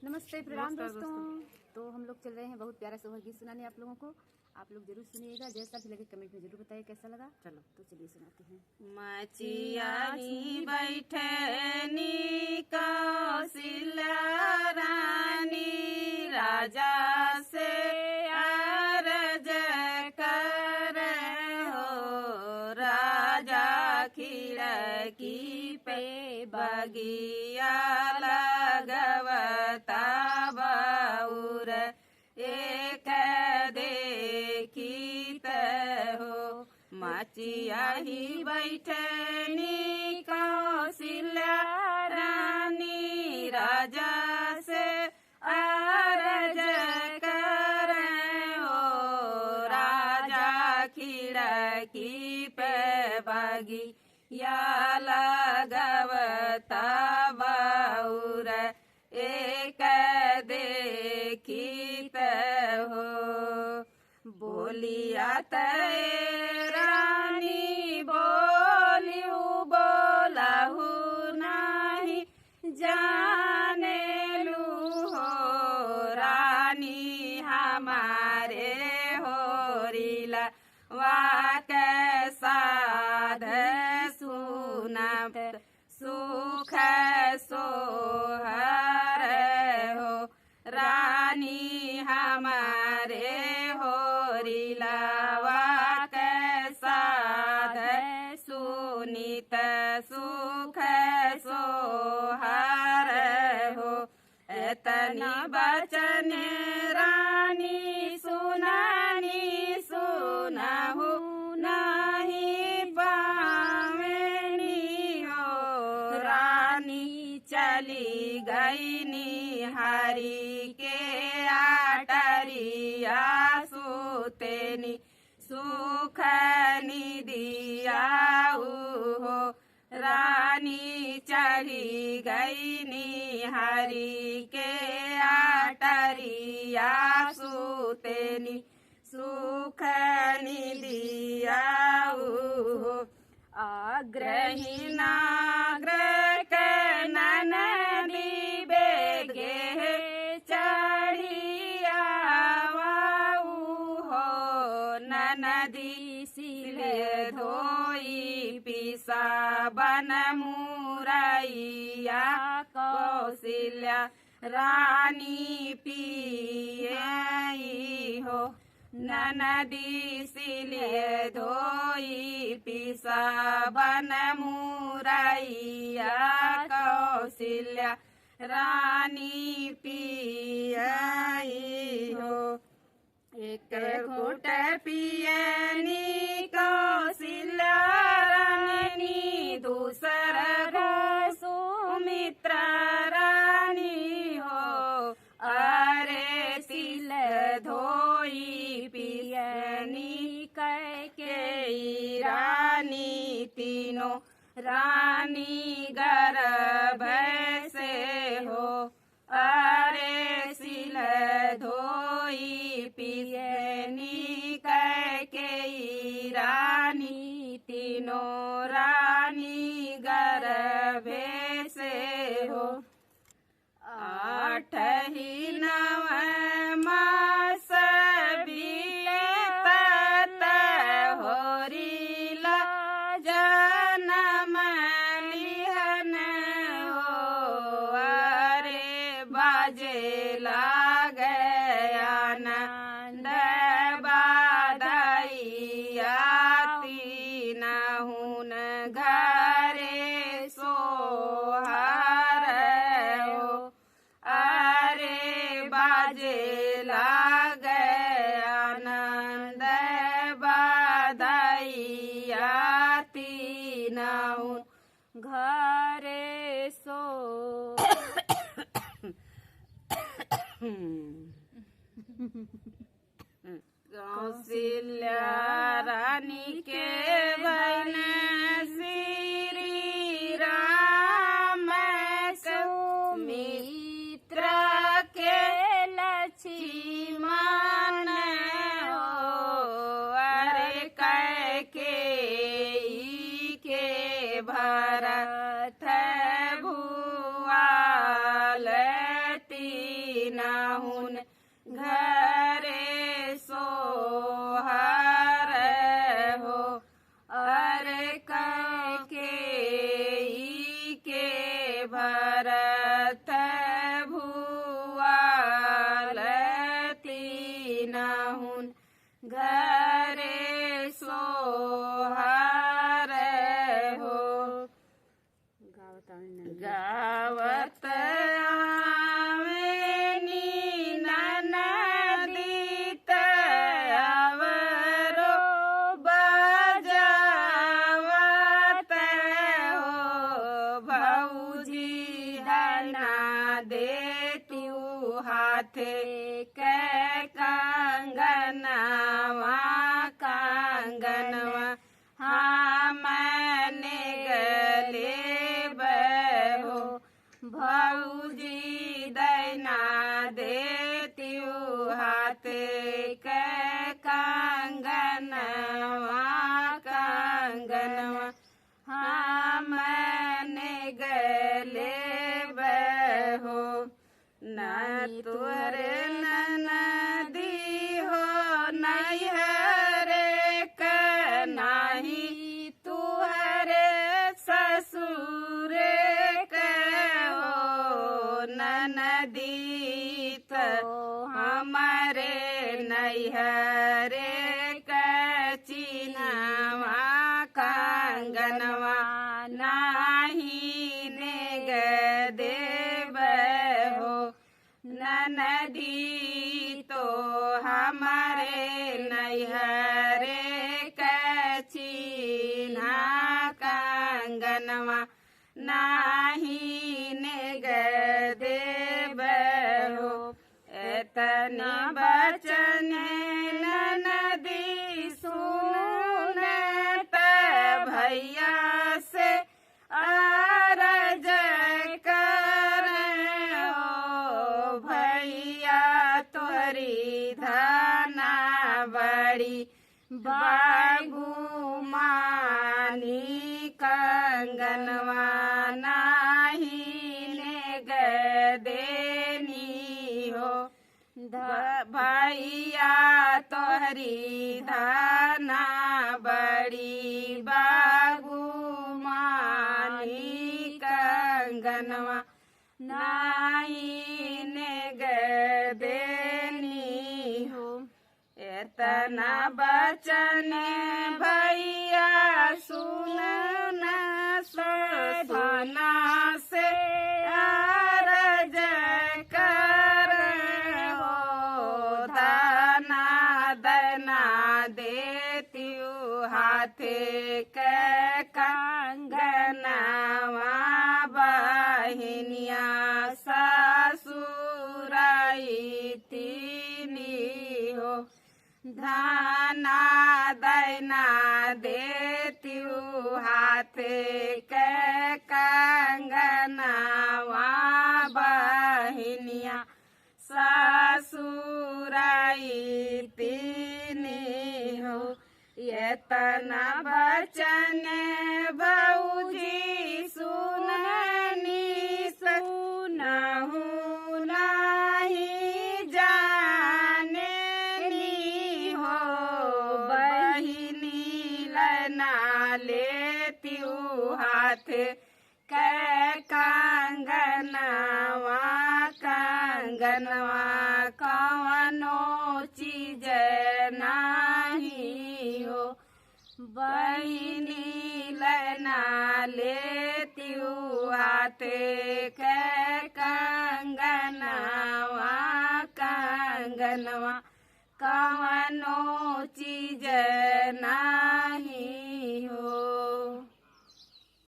नमस्ते, प्रणाम दोस्तों। तो हम लोग चल रहे हैं बहुत प्यारा सोहर गीत सुनाने आप लोगों को। आप लोग जरूर सुनिएगा, जैसा भी लगे कमेंट में जरूर बताइए कैसा लगा। चलो तो चलिए सुनाते हैं। मचिया ही बैठे नी कौशल्या रानी, राजा से अरज करे हो। राजा खिड़की पे बगिया लगवता बउर, एक देखीत हो। मचिया ही बैठनी कौशल्या रानी, राजा से अरज करे हो। राजा खिड़की पे बगिया लगवता बउर, एक देखीत हो। बोलिया रानी बोलियो बोलहु नहीं जाने लू हो। रानी हमारे होरिला वाक साध सुनत सुख सोहर हो। रानी हमारे होरिलावा के साध सुनित सुख सोहर हो। एतनी बचन रानी सुनानी सुनहु नहीं पावनी हो। रानी चली गई निहारी के आटरिया, सुतेनी सुख निदिया हो। रानी चली गई निहारी के आटरिया, सुतेनी सुख निदिया हो। अग्रहीन अग्र के ननदी बेगे चढ़िया हो। ननदी सिले धोई पिसा बन मुरैया, कौशल्या रानी पियई हो। ननदी सिले धोई पिसा बन मुरैया, कौशल्या रानी पियई हो। एक घुट पियनी कौशल्या रानी, दूसर घुट सुमित्र रानी हो। अरे सिल धोई पियनी कैकेयी रानी, तीनों रानी गर्भ से हो। अरे सिल धोई पियनी कैकेयी रानी, तीनों रानी गर्भ से हो। आठ ही नव मास बीतत होरिला जनम लिहन हो। अरे बाजे लागया नंद बाधैया, तीनहुन घरे सोहर हो। अरे बाजे लागया नंद बाधैया, तीनहुन घरे सो। कौशल्या रानी के बन श्री राम सुमित्र के लक्ष्मण हो। अरे कैकेयी के भरत भुआल, तीनों नाहुन घरे सोहर हो। अरे कैकेयी के भरत भुआल तीनहुन घरे सोहर हो। गावत आवेनी ननदीत आवरो बजावत हो। भौजी धना देतियु हाथे के कंगनवा कंगनवा हमने गले बहो। भौजी दैना देतियु हाथे के कंगनवा कंगनवा हमने गले बहो। न तुहरे ननदी हो नैहरे का नाही तुहरे ससुरे के हो। ननदी तो हमारे नैहरे का चिनवा कंगनवा नाही नेग देव हो। ननदी तो हमारे नैहरे का चिन्हा कंगनवा नाही नेग देव हो। एतनी बचन ननदी सुनत भैया से अरज कर हो। भैया तोरी धना बड़ी बागुमानी कंगनवा नाही नेग देनी हो। भैया तोहरी धना बड़ी बागुमानी कंगनवा नाही नेग देनी हो। एतना बचन भैया सुन सना से अरज कर हो। धना दना देतियु हाथे के कंगनवा बहिनिया ससुराई तीनी हो। धना दैना देतियु हाथे के कंगनवा बहिनिया ससुराई तीनी हो। एतना बचन भौजी सुननी सुनहु नाही जानेनी हो। बहिनी लना लेतियु हाथ के कंगनवा कंगनवा कवनो चीज नाही हो। बहिनी लना लेतियु हाथ के कंगनवा कंगनवा कवनो चीज